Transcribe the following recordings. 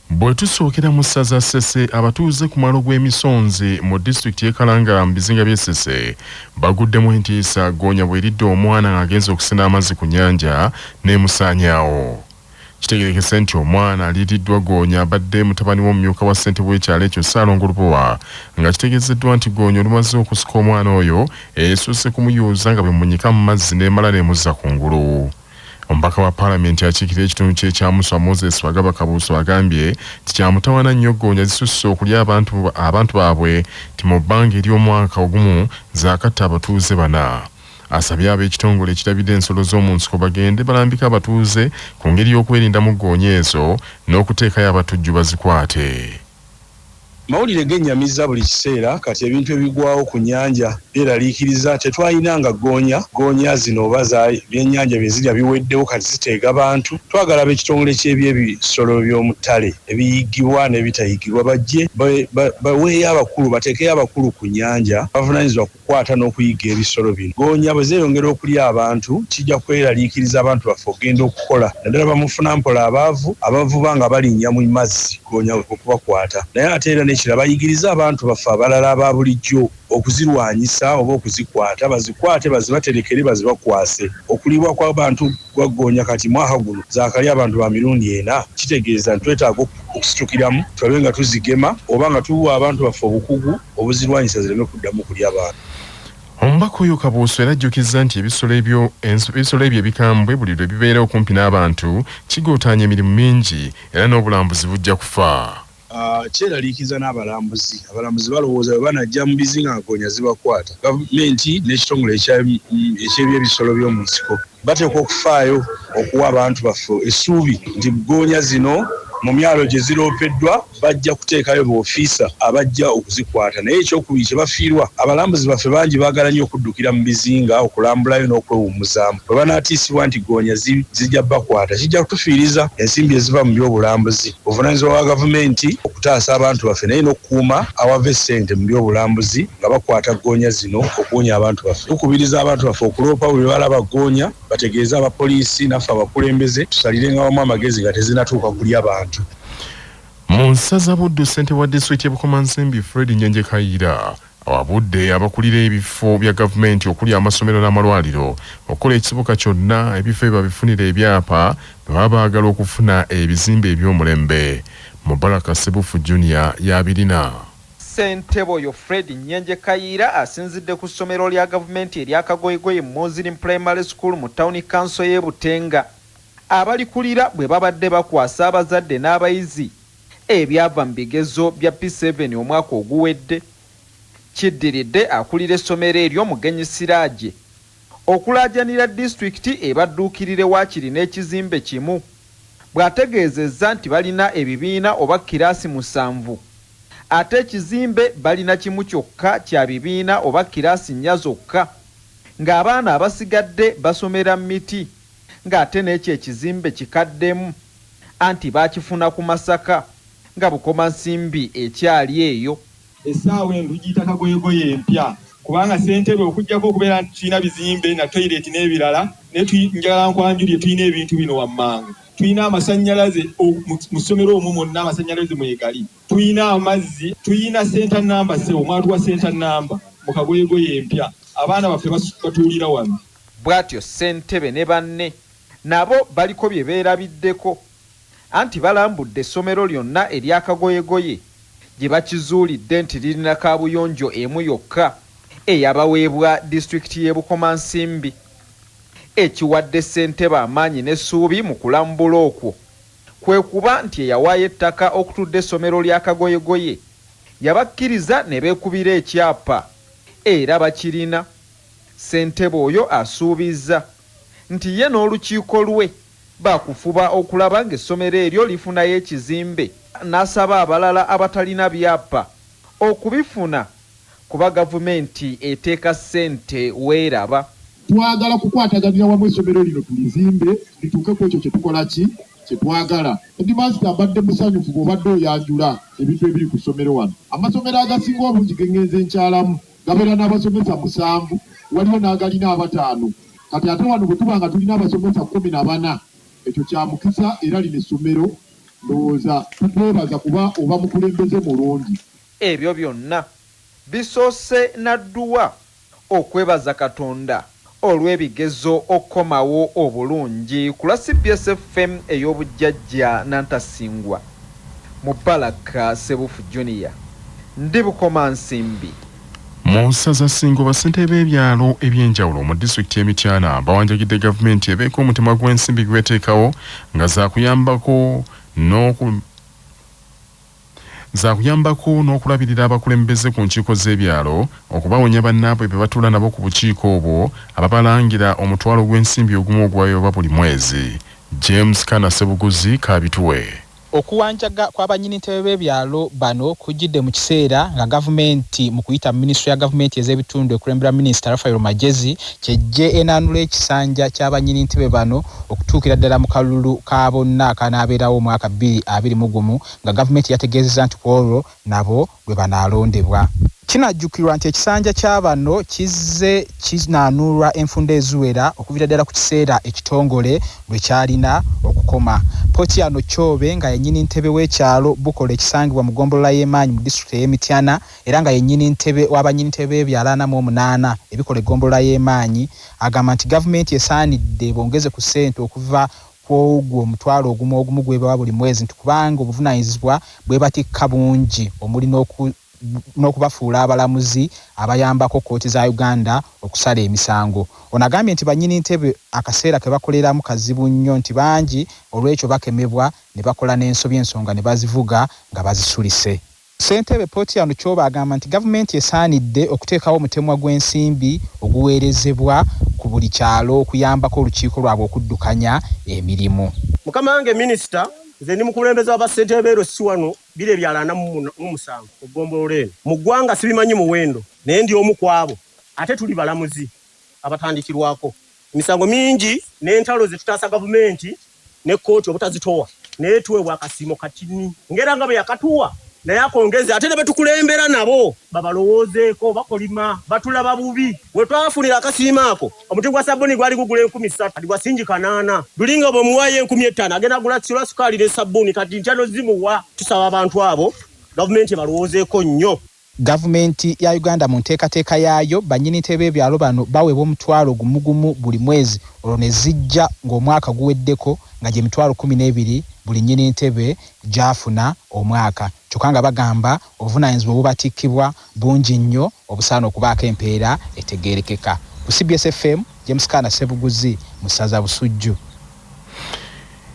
Bwe tusookera mu ssaza Ssese abatuuze ku mwalo gw'Emisonzi mu disitulikiti y'e Kalangala mu bizinga by'e Ssese baguddemu entiisa Ggoonya bw'eridde omwana ng'agenze okusena amazzi ku nnyanja n'emusaanyaawo. Kitegerekese nti omwana aliiriddwa Ggoonya abadde mutabani w'omumyuka wa ssentebe w'ekyalo ekyo Ssaalongo Lubowa nga kitegeezeddwa nti Ggoonya olumaze okusika omwana oyo esusse kumuyuuza nga bwe munyika mu mazzi n'emala n'emuzza kungulu. Omubaka wa Paalamenti akiikirira ekitundu ky'ekyamuswa Moses Wagaba Kabuuso agambye nti kyamutawaana nnyo Ggoonya zisusse okulya abantu baabwe nti mu bbanga ery'omwaka ogumu zaakatta abatuuze 4. Asabye ab'ekitongole ekirabidde ensolo z'omu nsiko bagende balambika abatuuze ku ngeri y'okwerindamu Ggoonya ezo n'okuteekayo abatujju bazikwate. Mawulire gennyamiza buli kiseera kati ebintu ebigwawo ku nnyanja byeraliikiriza tetwayinanga Ggoonya zino oba byennyanja bye zirya biweddewo kati ziteega bantu. Twagala ab'ekitongole ky'ebyebisolo by'omu ttale ebiyigibwa n'ebitayigibwa bajje baweeyo abakulu bateekeyo abakulu ku nnyanja bavunaanyizibwa kukwata n'okuyiga ebisolo bino. Ggoonya bwe zeeyongera okulya abantu kijja kweraliikiriza abantu baffe okugenda okukola naddala bamufuna mpola abavuba nga balinnya mu mazzi Ggoonya okubakwata. Naye ate era nekirala bayigiriza abantu baffe abalala aba bulijjo okuzirwanyisa oba okuzikwata bazikwate bazibaterekere bazibakwase. Okulibwa kw'abantu gwa Ggoonya kati mwaka guno zaakali abantu ba mirundi 4 kitegeeza nti twetaaga okusitukiramu tulabe nga tuzigema oba nga tuwa abantu baffe obukugu obuzirwanyisa zireme kuddamu kulya abantu. Omubaka oyo Kabuuso era ajjukizza nti ebisolo ebyo ebikambwe buli lwe bibeera okumpi n'abantu kigootaanya emirimu mingi era n'obulambuzi bujja kufa. Kyeraliikiza n'abalambuzi balowooza bwe banajja mu bizinga nga Ggoonya zibakwata. Gavumenti n'ekitongole eky'ebyebisolo by'omu nsiko bateekwa okufaayo okuwa abantu baffe essuubi nti Ggoonya zino mu myalo gye ziroopeddwa bajja kuteekayo b'ofiisa abajja okuzikwata. Naye ekyokubiri kye bafiirwa abalambuzi baffe bangi baagala nnyo okuddukira mu bizinga okulambulayo n'okwewummuzaamu. Bwe banaatiisibwa nti Ggoonya zijja bakwata kijja kutufiiriza ensimbi eziva mu by'obulambuzi. Obuvunaanyizibwa bwa gavumenti okutaasa abantu baffe naye n'okukuuma awava essente mu by'obulambuzi nga bakwata Ggoonya zino okuwonya abantu baffe. Tukubiriza abantu baffe okuloopa bwe balaba Ggoonya bategeeze abapoliisi naffe abakulembeze tusalirenga wamu amagezi nga tezinatuuka kulya bantu. Mu nsaza Buddu ssentebe wa disitulikiti y'e Bukomansimbi Fred Nyenje Kayiira awabudde abakulira ebifo bya gavumenti okuli amasomero n'amalwaliro okukola ekibuga kyonna ebifo ebyo babifunira ebyapa baba baagala okufuna ebizimbe eby'omulembe. Mubaraka Sebufu Junior y'abirina. Ssentebe oyo Fred Nyenje Kayiira asinzidde ku ssomero lya gavumenti erya Kagoyegoye Muslim Primary School mu Town Council y'e Butenga. Abalikulira bwe babadde bakwasa abazadde n'abayizi ebyava mu bigezo bya P7 omwaka oguwedde. Kiddiridde akulira essomero eryo Mugenyi Siraaje okulaajanira disitulikiti ebadduukirire waakiri n'ekizimbe kimu. Bw'ategeezezza nti balina ebibiina oba kiraasi 7 ate ekizimbe balina kimu kyokka kya bibiina oba kiraasi 4 zokka ng'abaana abasigadde basomera miti ng'ate n'ekyo ekizimbe kikaddemu anti baakifuna ku Masaka nga Bukomansimbi ekyali eyo. Essaawa eno tugiyita Kagoyegoye empya kubanga ssentebe okujjako okubeera nti tulina bizimbe na toyireti n'ebirala naye njagala nkwanjulire tulina ebintu bino wammanga. Tulina amasannyalaze mu ssomero omwo mwonna amasannyalaze mwegali. Tulina amazzi, tulina senta namba omwatu wa senta namba mu Kagoyegoye empya. Abaana baffe batuulira wano. Bw'atyo ssentebe ne banne nabo baliko bye beerabiddeko anti balambudde essomero lyonna erya Kagoyegoye gye bakizuulidde nti lirina kaabuyonjo emu yokka eyabaweebwa disitulikiti y'e Bukomansimbi. Ekiwadde ssentebe amaanyi n'essuubi mu kulambula okwo kwe kuba nti eyawaayo ettaka okutudde essomero lya Kagoyegoye yabakkiriza ne beekubira ekyapa era bakirina. Ssentebe oyo asuubizza nti ye n'olukiiko lwe baakufuba okulaba ng'essomero eryo lifunayo ekizimbe n'asaba abalala abatalina byapa okubifuna kuba gavumenti eteeka ssente weeraba. Twagala kukwataganira wamu essomero lino tulizimbe lituuke ku ekyo kye tukola kye twagala. Headmaster abadde musanyufu bw'obadde oyanjula ebintu ebiri ku ssomero wano. Amasomero agasinga obungi ge ngenze nkyalamu gabeera n'abasomesa 7 waliwo n'agalina 5. Kati ate wano bwe tuba nga tulina abasomesa 14 ekyo kya mukisa era lino essomero ndowooza tutwebaza kuba oba mukulembeze mulungi. Ebyo byonna bisoose n'adduwa okwebaza Katonda olw'ebigezo okukomawo obulungi ku lwa CBS FM ey'obujjajja Nantasingwa. Mubaraka Sebufu Junior ndi Bukoma Nsimbi. Mu ssaza Ssingo bassentebe b'ebyalo eby'enjawulo mu disitulikiti y'Emityana bawanjagidde gavumenti ebeeko omutima gw'ensimbi gweteekawo nga zaakuyambako n'okulabirira abakulembeze ku nkiiko z'ebyalo okubawonya bannaabwe be batuula nabo ku bukiiko obwo ababalangira omutwalo gw'ensimbi ogumu ogwayoba buli mwezi. James Kana Sebuguzi Kabituwe. Okuwanjaga kw'abanyini ntebe b'ebyalo bano kujjidde mu kiseera nga gavumenti mu kuyita minisitule ya gavumenti ez'ebitundu ekulembera minisita Rafael Magezi kyejje enanula ekisanja ky'abanyini ntebe bano okutuukira ddala mu kalulu ka bonna akanaabeerawo omwaka 2021 nga gavumenti yategeezezza nti ku olwo nabo lwe banaalondebwa. Kinajjukirwa nti ekisanja ky'abano kizze kinaanulwa enfunda eziwera okuviira ddala ku kiseera ekitongole lwe kyalina okukoma. Potiano Chobe nga yennyini ntebe w'ekyalo Bukola ekisangibwa mu ggombolola y'emaanyi mu disitulikiti y'Emityana era nga yennyini ntebe w'abanyini ntebe b'ebyalo 48 ebikola eggombolola y'emaanyi agamba nti gavumenti esaanidde bongeze ku ssente okuva kw'ogwo omutwalo ogumu gwebawa buli mwezi nti kubanga obuvunaanyizibwa bwe batikka bungi omuli n'okubafuula abalamuzi abayambako kkooti za Uganda okusala emisango. Ono agambye nti bannyini ntebe akaseera ke bakoleramu kazibu nnyo nti bangi olw'ekyo bakemebwa ne bakola n'ensobi ensonga ne bazivuga nga bazisulise. Ssentebe Potiano Choba agamba nti gavumenti esaanidde okuteekawo omutemwa gw'ensimbi oguweerezebwa ku buli kyalo okuyambako olukiiko lwabwe okuddukanya emirimu. Mukama wange minisita nze ndi mukulembeza w'abassentebe si wano bire ebyalo 47 oggombolola eno mu ggwanga sibimanyi muwendo naye ndi omu ku abo ate tuli balamuzi abatandikirwako emisango mingi n'entalo ze tutaasa gavumenti ne kkooti obutazitowa naye tuweebwa akasiimo katini ngera nga bwe yakatuwa naye akongeze ate ne betukulembera nabo babalowoozeeko bakolima batulaba bubi we twafunira akasiimo ako omuti gwa sabbuuni gwali gugula 3,000 kati gwasinjika 8 lulinga bwe muwaayo 5,000 agenda agula kiro sukaali ne sabbuuni kati ntyano zimuwa. Tusaba abantu abo gavumenti balowoozeeko nnyo. Gavumenti ya Uganda mu nteekateeka yaayo bannyini ntebe b'ebyalo bano baweebwa omutwalo gumu buli mwezi olwo ne zijja ng'omwaka guweddeko nga gye mitwalo 12 buli nnyini ntebe gy'afuna omwaka. Kyokka nga bagamba obuvunaanyizibwa obubatikkibwa bungi nnyo obusaana okubaako empeera etegeerekeka. Ku CBS FM, James Kana Sebuguzi mu ssaza Busujju.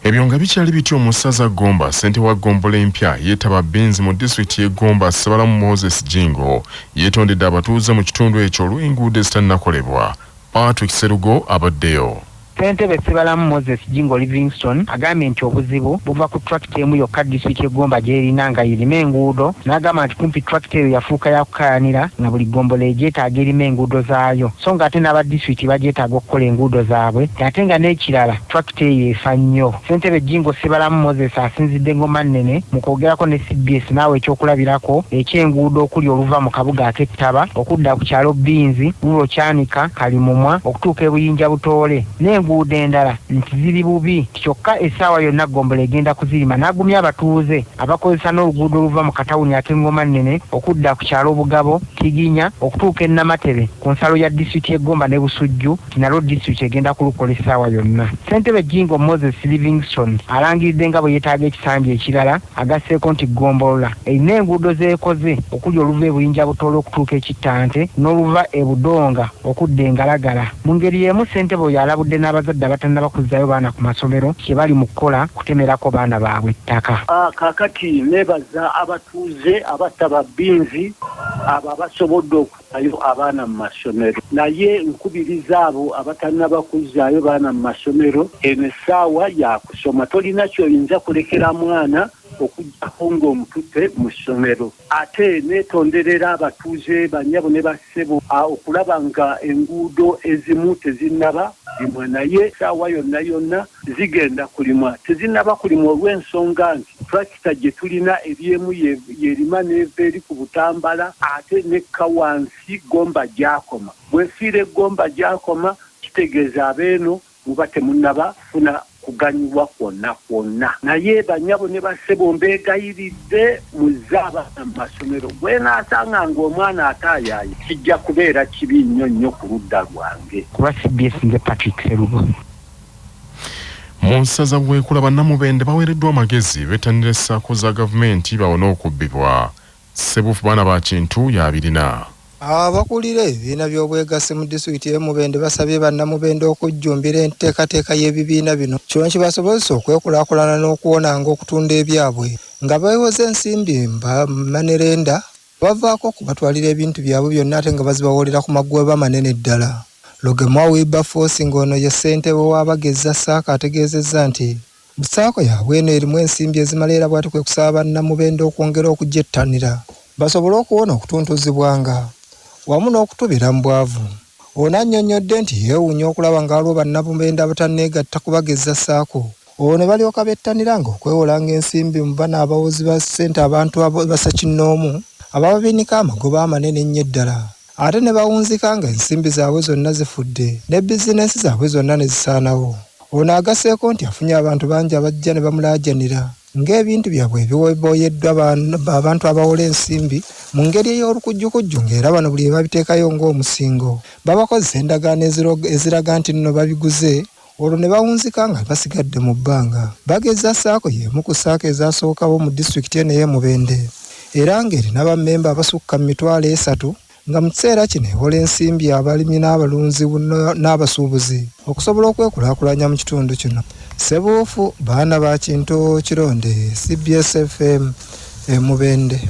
Ebyo nga bikyali bityo mu ssaza Gomba, ssente wa Gombola empya yeetaba Benzi mu disitulikiti y'e Gomba Ssabalamu Moses Jingo yeetondedde abatuuze mu kitundu ekyo olw'enguudo ezitannakolebwa. Patrick Serugo abaddeyo. Ssentebe Ssabalamu Moses Jingo Livingstone agambye nti obuzibu buva ku tractor emu yokka disitulikiti y'e Gomba gy'erina nga erima enguudo n'agamba nti kumpi tractor eyo yafuuka yakukayanira nga buli ggombolo egyetaaga erima enguudo zaayo so nga ate n'aba disitulikiti bagyetaaga okukola enguudo zaabwe ate nga n'ekirala tractor eyo efa nnyo. Ssentebe Jingo Ssabalamu Moses asinzidde Ngoma Nnene mu kwogerako ne CBS naawe ekyokulabirako eky'enguudo okuli oluva mu kabuga ak'Ettaba okudda ku kyalo Binzi Lulo Kyanika Kalimumwa okutuuka e Buyinja Butoole n'enguudo endala nti ziri bubi kyokka essaawa yonna ggombolo egenda kuzirima n'agumya abatuuze abakozesa n'oluguudo oluva mu katawuni ak'Engoma Nnene okudda ku kyalo Bugabo Kiginya okutuuka e Namatebe ku nsalo ya disitulikiti y'e Gomba ne Busujju nalwo disitulikiti egenda kulukola essaawa yonna. Ssentebe Jingo Moses Livingstone alangiridde nga bwe yeetaaga ekisanja ekirala agasseeko nti ggombolola erina enguudo z'ekoze okuli oluva e Buyinja Butoole okutuuka e Kittante n'oluva e Budonga okudda e Ngalagala. Mu ngeri y'emu ssentebe oyo alabudde n'abazadde abatannaba kuzzaayo baana ku masomero kye bali mu kukola kutemerako baana baabwe ettaka. Kaakati neebaza abatuuze abataba Binzi abo abasobodde okuzzaayo abaana mu masomero naye nkubiriza abo abatannaba kuzzaayo baana mu masomero eno essaawa yakusoma tolina kyoyinza kulekera mwana okujjako ng'omututte mu ssomero ate neetonderera abatuuze bannyabo ne bassebo okulaba nga enguudo ezimu tezinnaba limwa naye essaawa yonna zigenda kulimwa tezinnaba kulimwa olw'ensonga nti turakita gye tulina ebyemu yerima neeva eri ku Butambala ate nekka wansi Gomba gyakoma bwefiire Gomba gyakoma kitegeeza abeeno muba temunnaba funa kuganyulwa kwonna naye banyabo ne bassebo mbeegayiridde muzaaba mu masomero bwenaasanga ng'omwana ataayaye kijja kubeera kibi nnyo ku ludda lwange. Kuba CBS nge Patrick Serugo. Mu nsaza bwekula bannamubende baweereddwa amagezi bettanira ssaako za gavumenti bawone okubbibwa. Ssebuufu baana ba Kintu y'abirina. Abakulira ebibiina by'obwegassi mu disitulikiti y'e Mubende basabye bannamubende okujjumbira enteekateeka y'ebibiina bino kino kibasobozesa okwekulaakulana n'okuwonanga okutunda ebyabwe nga beewoze ensimbi manerenda bavaako kubatwalira ebintu byabwe byonna ate nga bazibawolera ku maggweba manene ddala. Logemwa Wilberforce ng'ono ye ssentebe w'abagezza Ssaako ategeezezza nti mu Ssaako yaabwe eno erimu ensimbi ezimala era bw'ati kwe kusaba bannamubende okwongera okugyettanira basobole okuwona okutuntuzibwanga wamu n'okutubira mu bwavu. Ono annyonnyodde nti yeewuunya okulaba ng'aliwo bannamubende abatanneegatta kubagezza Ssaako. Ono ne balyoka bettaniranga okwewolanga ensimbi mu bano abawozi ba ssente abantu basakinnoomu abababinika amagoba amanene ennyo eddala. Ate ne bawunzika nga ensimbi zaabwe zonna zifudde ne bizinensi zaabwe zonna ne zisaanawo. Ono agasseeko nti afunye abantu bangi abajja ne bamulaajanira ng'ebintu byabwe ebiboyeddwa abantu abawola ensimbi mu ngeri ey'olukujjukujju ng'era bano buli babiteekayo ng'omusingo babakozesa endagaano eziraga nti nno babiguze olwo ne bawunzika nga basigadde mu bbanga. Bagezza Ssaako y'emu ku Ssaako ezasookawo mu disitulikiti eno ey'e Mubende era ng'erina bammemba abasukka mu 300 nga mu kiseera kino ewola ensimbi abalimi n'abalunzi n'abasuubuzi okusobola okwekulaakulanya mu kitundu kino. Ssebuufu baana ba Kintu Kironde, CBS FM e Mubende.